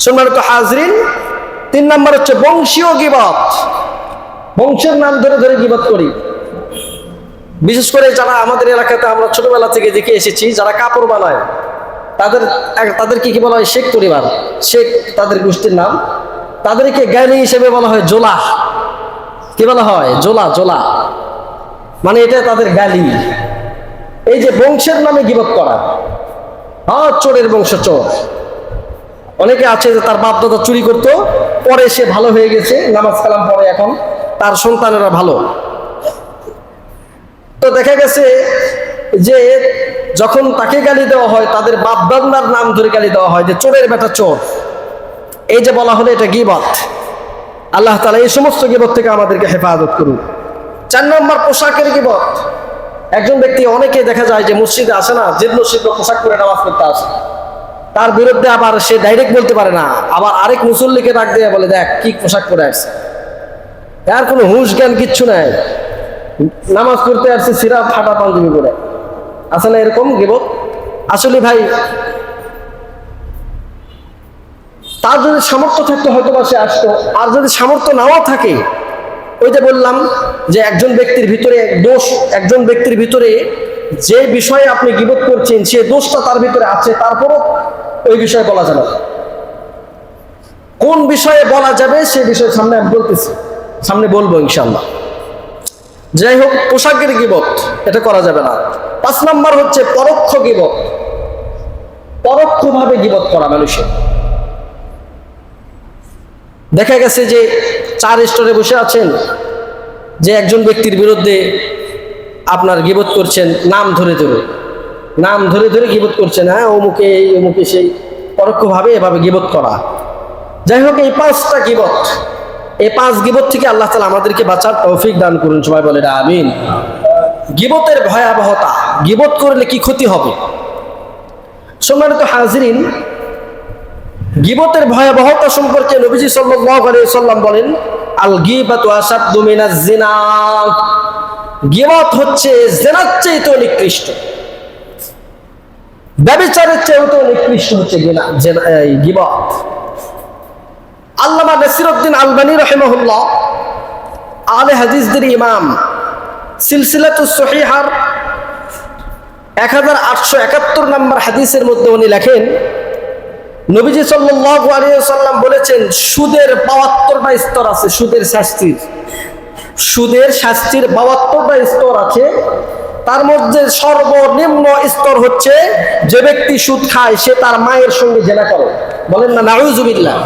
সম্মানিত হাজরিন, 3 নম্বর হচ্ছে বংশীয় গীবত। বংশের নাম ধরে ধরে গীবত করি। বিশেষ করে যারা আমাদের এলাকাতে আমরা ছোটবেলা থেকে দেখে এসেছি, যারা কাপড় বানায়, তাদেরকে কি বলা হয়? শেখ পরিবার, শেখ তাদের গোষ্ঠীর নাম। তাদেরকে গালি হিসেবে বলা হয় জোলা। কি বলা হয়? জোলা। জোলা মানে এটা তাদের গালি। এই যে বংশের নামে গীবত করা, চোরের বংশ চোর। অনেকে আছে যে তার বাপ দাদা চুরি করতো, পরে সে ভালো হয়ে গেছে, নামাজ কালাম পড়ে, এখন তার সন্তানেরা ভালো। তো দেখা গেছে যে যখন তাকে গালি দেওয়া হয়, তাদের বাপ দাদার নাম ধরে গালি দেওয়া হয় যে চোরের বেটা চোর। এই যে বলা হলো, এটা গীবত। আল্লাহ তাআলা এই সমস্ত গীবত থেকে আমাদেরকে হেফাজত করুন। 4 নম্বর পোশাকের গীবত। একজন ব্যক্তি, অনেকে দেখা যায় যে মসজিদে আসে না, জীর্ণ শীর্ণ পোশাক পরে নামাজ পড়তে আসে, তার বিরুদ্ধে আবার সে ডাইরেক্ট বলতে পারে না, আবার আরেক মুসল্লিকে ডাক দিয়ে বলে, দেখ কি পোশাক পরে আসছে, তার কোনো হুঁশ জ্ঞান কিচ্ছু নাই, নামাজ পড়তে আসছে সিরা ফাটা পাঞ্জাবি পরে। আসলে এরকম গীবত। আসলে ভাই, তার যদি সামর্থ্য থাকতো হয়তো বা সে আসতো, আর যদি সামর্থ্য নাও থাকে, ওই যে বললাম যে একজন ব্যক্তির ভিতরে দোষ, একজন ব্যক্তির ভিতরে যে বিষয়ে আপনি গীবত করছেন, সে দোষটা তার ভিতরে আছে, তারপরও ওই বিষয়ে বলা যাবে না। কোন বিষয়ে বলা যাবে সে বিষয়ে সামনে আমি বলতেছি, সামনে বলবো ইনশাআল্লাহ। যাই হোক, পোশাকের গীবত এটা করা যাবে না। 5 নম্বর হচ্ছে পরোক্ষ গীবত। পরোক্ষভাবে গীবত করা মানুষের। দেখা গেছে যে 4 স্টোরে বসে আছেন, যে একজন ব্যক্তির বিরুদ্ধে আপনার গীবত করছেন, নাম ধরে ধরে গীবত করছেন, হ্যাঁ অমুকে এই অমুকে সেই, পরোক্ষভাবে এভাবে গীবত করা। যাই হোক, এই 5টা গীবত, এই 5 গীবত থেকে আল্লাহ তাআলা আমাদেরকে বাঁচার তৌফিক দান করুন, সবাই বলেন আমিন। গীবতের ভয়াবহতা, গীবত করলে কি ক্ষতি হবে, সম্মানিত হাজিরিন, গীবতের ভয়াবহতা সম্পর্কে নবীজি সাল্লাল্লাহু আলাইহি ওয়াসাল্লাম বলেন, আল গীবাতু আশাদ্দু মিনাজ জিনা। গীবত হচ্ছে জিনার চেয়েও নিকৃষ্ট, ব্যভিচারের চেয়েও নিকৃষ্ট হচ্ছে গীবত। আল্লামা নাসিরউদ্দিন আলবানী রাহিমাহুল্লাহ, আহলে হাদিসদের ইমাম, সিলসিলাতুস সহিহার 1871 নম্বর হাদিসের মধ্যে উনি লেখেন, নবীজি সাল্লাল্লাহু আলাইহি ওয়াসাল্লাম বলেছেন, সুদের 72টা স্তর আছে। সুদের শাস্তির 72টা স্তর আছে। তার মধ্যে সর্বনিম্ন স্তর হচ্ছে, যে ব্যক্তি সুদ খায় সে তার মায়ের সঙ্গে জেনা করে। বলেন না নাউযুবিল্লাহ।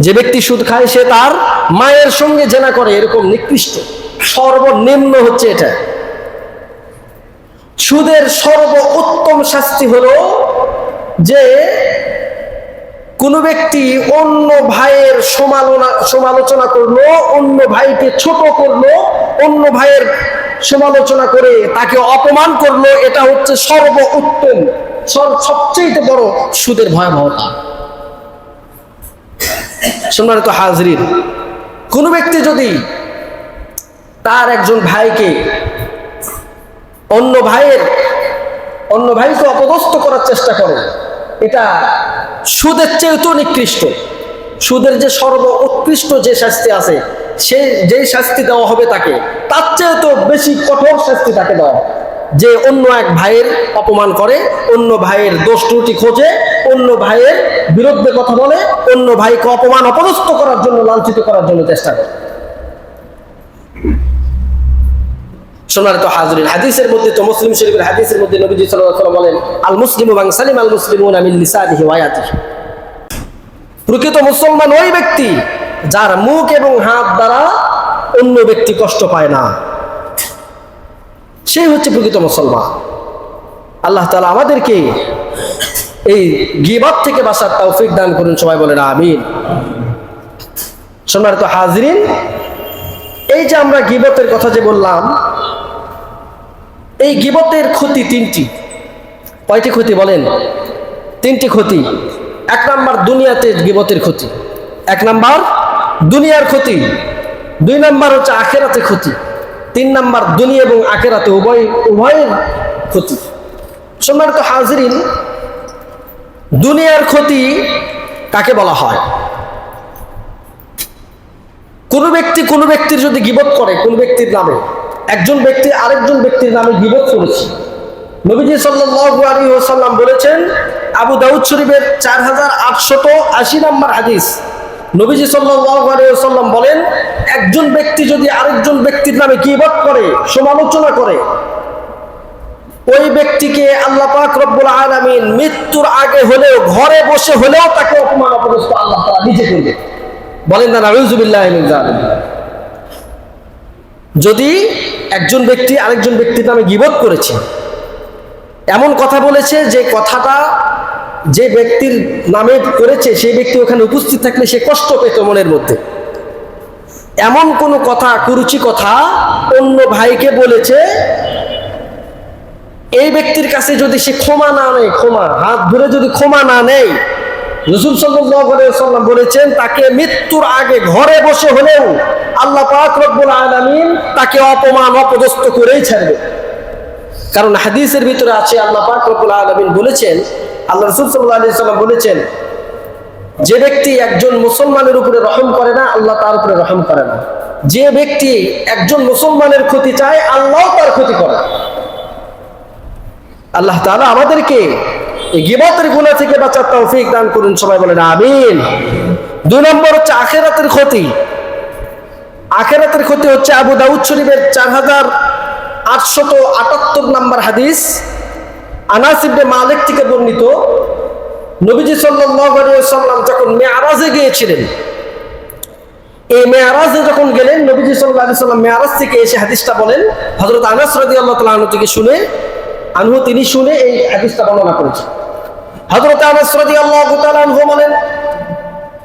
যে ব্যক্তি সুদ খায় সে তার মায়ের সঙ্গে জেনা করে, এরকম নিকৃষ্ট সর্বনিম্ন হচ্ছে এটা। সুদের সর্বোত্তম শাস্তি হলো যে কোন ব্যক্তি অন্য ভাইয়ের সমালোচনা করলো, অন্য ভাইকে ছোট করলো, অন্য ভাইয়ের সমালোচনা করে তাকে অপমান করলো, এটা হচ্ছে সর্বোত্তম, সবচেয়ে বড় সুদের ভয়াবহতা। সম্মানিত হাজরিন, কোন ব্যক্তি যদি তার একজন ভাইকে অন্য ভাইকে অপদস্থ করার চেষ্টা করে, এটা সুদের চেয়েও নিকৃষ্ট। সুদের যে সর্বোৎকৃষ্ট যে শাস্তি আছে, সে যেই শাস্তি দেওয়া হবে তাকে, তার চেয়েও বেশি কঠোর শাস্তি তাকে দেওয়া হবে। যে অন্য এক ভাইয়ের অপমান করে, অন্য ভাইয়ের দোষ ত্রুটি খোঁজে, অন্য ভাইয়ের বিরুদ্ধে কথা বলে, অন্য ভাইকে অপদস্থ করার জন্য, লাঞ্ছিত করার জন্য চেষ্টা করে। সম্মানিত হাজরিন, হাদিসের মধ্যে তো, মুসলিম শরীফের হাদিসের মধ্যে নবীজি সাল্লাল্লাহু আলাইহি ওয়াসাল্লাম বলেন, আল মুসলিমু মান সালিমা আল মুসলিমুনা মিন লিসানিহি ওয়া ইয়াদিহি। প্রকৃত মুসলমান ওই ব্যক্তি যার মুখ এবং হাত দ্বারা অন্য ব্যক্তি কষ্ট পায় না, সেই হচ্ছে প্রকৃত মুসলমান। আল্লাহ তাআলা আমাদেরকে এই গীবত থেকে বাঁচার তৌফিক দান করুন। সবাই বলেন আমিন। সম্মানিত হাজরিন, এই যে আমরা গীবতের কথা যে বললাম, এই গীবতের ক্ষতি 3টি। কয়টি ক্ষতি বলেন? 3টি ক্ষতি। 1 নাম্বার দুনিয়াতে গীবতের ক্ষতি, 1 নাম্বার দুনিয়ার ক্ষতি, 2 নাম্বার হচ্ছে আখিরাতে ক্ষতি, 3 নাম্বার দুনিয়া এবং আখিরাতে উভয়ের ক্ষতি। সম্মানিত হাজরিন, দুনিয়ার ক্ষতি কাকে বলা হয়? কোন ব্যক্তির যদি গীবত করে, কোন ব্যক্তির নামে, একজন ব্যক্তি আরেকজন ব্যক্তির নামে গীবত করেছে, নবীজি সাল্লাল্লাহু আলাইহি ওয়াসাল্লাম বলেছেন, আবু দাউদ শরীফের 4880 নম্বর হাদিস, নবীজি সাল্লাল্লাহু আলাইহি ওয়াসাল্লাম বলেন, একজন ব্যক্তি যদি আরেকজন ব্যক্তির নামে গীবত করে, সমালোচনা করে, ওই ব্যক্তিকে আল্লাহ পাক রব্বুল আলামিন মৃত্যুর আগে হলেও, ঘরে বসে হলেও তাকে অপমান অপদস্থ আল্লাহ তাআলা নিজে করবে। বলেন না নাউযুবিল্লাহি মিন যালিক। যদি একজন ব্যক্তি আরেকজন ব্যক্তির নামে গীবত করেছে, এমন কথা বলেছে যে কথাটা যে ব্যক্তির নামে করেছে সেই ব্যক্তি ওখানে উপস্থিত থাকলে সে কষ্ট পেত মনের মধ্যে, এমন কোন কথা, কুরুচি কথা অন্য ভাইকে বলেছে, এই ব্যক্তির কাছে যদি সে ক্ষমা না নেয়, হাত ধরে যদি ক্ষমা না নেয়, রাসূল সাল্লাল্লাহু আলাইহি ওয়াসাল্লাম বলেছেন, তাকে মৃত্যুর আগে ঘরে বসে হলেও আল্লাহ পাক রব্বুল আলামিন তাকে অপমান অপদস্থ করেই ছাড়বে। কারণ হাদিসের ভিতরে আছে, আল্লাহ পাক রব্বুল আলামিন বলেছেন, আল্লাহ রাসূল সাল্লাল্লাহু আলাইহি ওয়াসাল্লাম বলেছেন, যে ব্যক্তি একজন মুসলমানের উপরে রহম করে না, আল্লাহ তার উপরে রহম করে না। যে ব্যক্তি একজন মুসলমানের ক্ষতি চায়, আল্লাহ তার ক্ষতি করে। আল্লাহ তাআলা আমাদেরকে এই গীবতের গুনাহ থেকে বাঁচার তৌফিক দান করুন। সবাই বলেন আমিন। 2 নম্বর হচ্ছে আখিরাতের ক্ষতি। আখিরাতের ক্ষতি হচ্ছে আবু দাউদ শরীফের 4878 নম্বর হাদিস, আনাস ইবনে মালিক থেকে বর্ণিত, নবীজি সাল্লাল্লাহু আলাইহি ওয়াসাল্লাম যখন মেরাজে গিয়েছিলেন, এই মেরাজে যখন গেলেন, নবীজি সাল্লাল্লাহু আলাইহি ওয়াসাল্লাম মেরাজ থেকে এসে হাদিসটা বলেন, হযরত আনাস রাদিয়াল্লাহু তাআলা আনহু থেকে তিনি শুনে এই হাদিসটা বর্ণনা করেছেন। হযরত আনাস রাদিয়াল্লাহু তাআলা আনহু বলেন,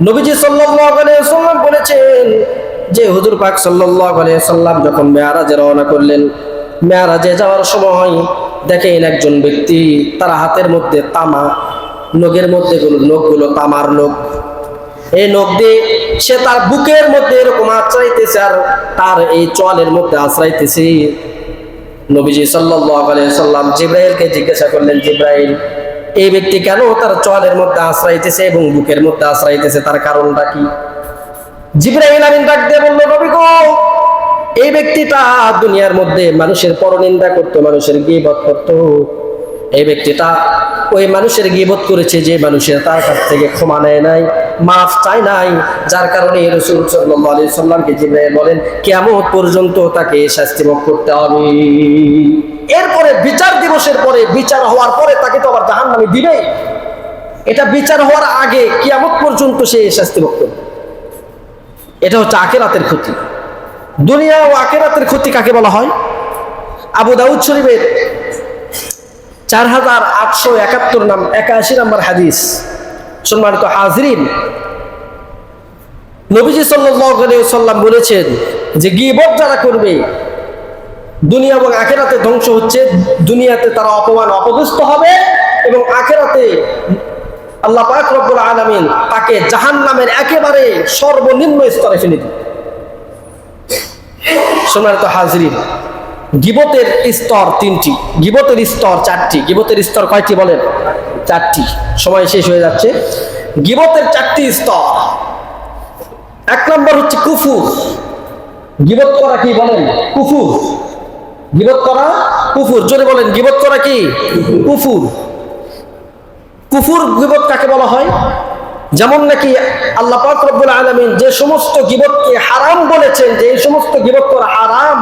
নবীজি সাল্লাল্লাহু আলাইহি ওয়াসাল্লাম বলেছেন যে হুজুর পাক সাল্লাল্লাহু আলাইহি ওয়াসাল্লাম যখন মেরাজে রওনা করলেন, মেরাজে যাওয়ার সময় দেখেন একজন ব্যক্তি তার হাতের মধ্যে তামা, নখের মধ্যে নখগুলো তামার নখ, এই নখ দিয়ে সে তার বুকের মধ্যে এরকম আঁচড়াইতেছে আর তার এই চোয়ালের মধ্যে আঁচড়াইতেছে। নবীজি সাল্লাল্লাহু আলাইহি সাল্লাম জিবরাইলকে জিজ্ঞাসা করলেন, জিবরাইল, এই ব্যক্তি কেন তার চোয়ালের মধ্যে আশ্রাইতেছে এবং বুকের মধ্যে আশ্রাইতেছে, তার কারণটা কি? জিবরাইল আমিন ডাক দিয়ে বলল, নবী গো, এই ব্যক্তিটা দুনিয়ার মধ্যে মানুষের পরনিন্দা করতো, মানুষের গীবত করতো। এই ব্যক্তিটা ওই মানুষের গীবত করেছে যে মানুষের তার কাছ থেকে ক্ষমা নেয় নাই, মাফ চায় নাই, যার কারণে রাসূল সাল্লাল্লাহু আলাইহি সাল্লামকে জিবরাইল বলেন কিয়ামত পর্যন্ত তাকে শাস্তি ভোগ করতে হবে। এরপরে বিচার দিবসের পরে, বিচার হওয়ার পরে তাকে তো আবার জাহান্নামে দিবেই। এটা বিচার হওয়ার আগে কিয়ামত পর্যন্ত সে শাস্তি ভোগ করবে। এটা হচ্ছে আখিরাতের ক্ষতি। দুনিয়া ও আখিরাতের ক্ষতি কাকে বলা হয়? আবু দাউদ শরীফের 4881 নম্বর হাদিস। সম্মানিত হাজিরিন, নবীজি সাল্লাল্লাহু আলাইহি ওয়াসাল্লাম বলেছেন যে গীবত যারা করবে দুনিয়া এবং আখিরাতে ধ্বংস হচ্ছে। দুনিয়াতে তারা অপমান অপদস্থ হবে এবং আখিরাতে আল্লাহ পাক রব্বুল আলামিন তাকে জাহান্নামের একেবারে সর্বনিম্ন স্তরে ফেলে দিবে। সম্মানিত হাজিরিন, গীবতের স্তর 3টি, গীবতের স্তর 4টি। গীবতের স্তর কয়টি বলেন? 4টি। সময় শেষ হয়ে যাচ্ছে। গীবতের 4টি স্তর। 1 নম্বর হচ্ছে কুফুর। গীবত করা কি বলেন? কুফুর। গীবত করা কুফুর। জোরে বলেন, গীবত করা কি? কুফুর। কুফুর গীবত কাকে বলা হয়? যেমন নাকি আল্লাহ পাক রব্বুল আলামিন যে সমস্ত গীবতকে হারাম বলেছেন, যে এই সমস্ত গীবত করা হারাম,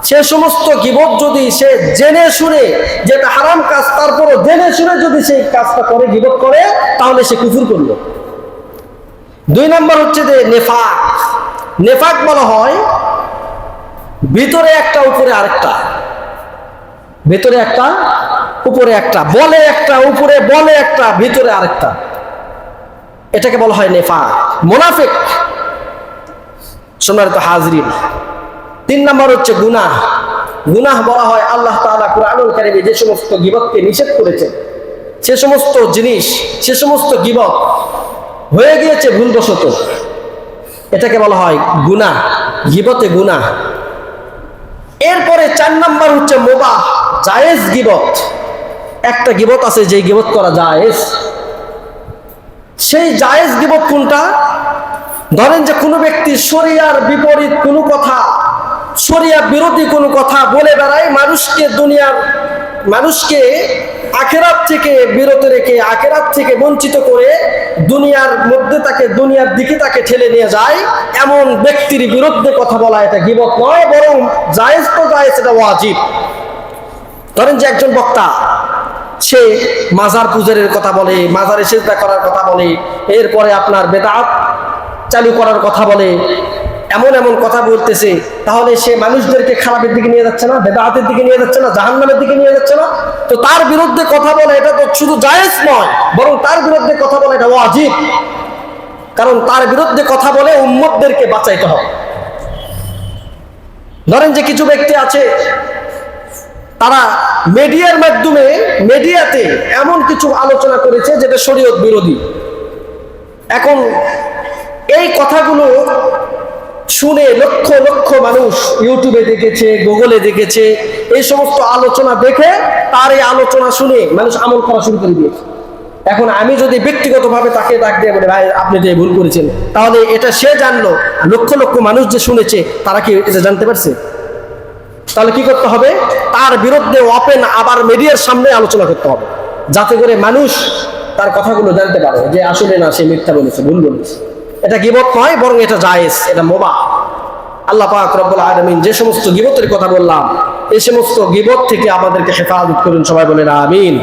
সে সমস্ত গীবত যদি সে জেনে শুনে, যেটা হারাম কাজ তারপরও জেনে শুনে যদি সেই কাজটা করে, গীবত করে, তাহলে সে কুফর করল। 2 নম্বর হচ্ছে যে নেফাক। নেফাক বলা হয় ভিতরে একটা উপরে আরেকটা, ভিতরে একটা উপরে একটা, বলে একটা উপরে বলে একটা, ভিতরে আরেকটা, এটাকে বলা হয় নেফাক, মুনাফিক। সম্মানিত হাজিরিন, 3 নম্বর হচ্ছে গুনাহ। গুনাহ বলা হয় আল্লাহ তাআলা কুরআনুল কারীমে যে সমস্ত গীবতকে নিষেধ করেছেন, সে সমস্ত জিনিস, সে সমস্ত গীবত হয়ে গিয়েছে ভুলবশত, এটাকে বলা হয় গুনাহ, গীবতে গুনাহ। এরপরে 4 নম্বর হচ্ছে মুবাহ, জায়েজ গীবত। একটা গীবত আছে যে গীবত করা জায়েজ। সেই জায়েজ গীবত কোনটা? ধরেন যে কোনো ব্যক্তি শরিয়ার বিপরীত কোনো কথা, শরিয়া বিরোধী কোনো কথা বলে বেড়ায়, মানুষকে আখিরাত থেকে বিরত রেখে, আখিরাত থেকে বঞ্চিত করে দুনিয়ার মধ্যে তাকে, দুনিয়ার দিকে তাকে ঠেলে নিয়ে যায়, এমন ব্যক্তির বিরুদ্ধে কথা বলা এটা গীবত নয়, বরং জায়েজ তো জায়েজ, এটা ওয়াজিব। ধরেন যে একজন বক্তা, সে মাজার পূজারের কথা বলে, মাজারে সিজদা করার কথা বলে, এরপরে আপনার বেদাত চালু করার কথা বলে, এমন এমন কথা বলতেছে, তাহলে সে মানুষদেরকে খারাপের দিকে নিয়ে যাচ্ছে না? বেদাতের দিকে নিয়ে যাচ্ছে না? জাহান্নামের দিকে নিয়ে যাচ্ছে না? তো তার বিরুদ্ধে কথা বলে এটা তো শুধু জায়েজ নয়, বরং তার বিরুদ্ধে কথা বলে এটা ওয়াজিব। কারণ তার বিরুদ্ধে কথা বলে উম্মতদেরকে বাঁচাইতে হবে। ধরেন যে কিছু ব্যক্তি আছে, তারা মিডিয়ার মাধ্যমে, মিডিয়াতে এমন কিছু আলোচনা করেছে যেটা শরীয়ত বিরোধী। এখন এই কথাগুলো শুনে লক্ষ লক্ষ মানুষ ইউটিউবে দেখেছে, গুগলে দেখেছে, এই সমস্ত আলোচনা দেখে তার এই আলোচনা শুনে মানুষ আমল করা শুরু করে দিয়েছে। এখন আমি যদি ব্যক্তিগতভাবে তাকে ডাক দিয়ে বলে, ভাই আপনি যে ভুল করেছেন, তাহলে এটা সে জানলো, লক্ষ লক্ষ মানুষ যে শুনেছে তারা কি এটা জানতে পারছে? তাহলে কি করতে হবে? তার বিরুদ্ধে ওপেন আবার মিডিয়ার সামনে আলোচনা করতে হবে, যাতে করে মানুষ তার কথাগুলো জানতে পারে যে আসলে না, সে মিথ্যা বলেছে, ভুল বলেছে। এটা গীবত নয়, বরং এটা জায়েজ, এটা মুবাহ। আল্লাহ পাক রব্বুল আলামিন যে সমস্ত গীবতের কথা বললাম, এই সমস্ত গীবত থেকে আমাদেরকে হেফাজত করুন। সবাই বলেন আমিন।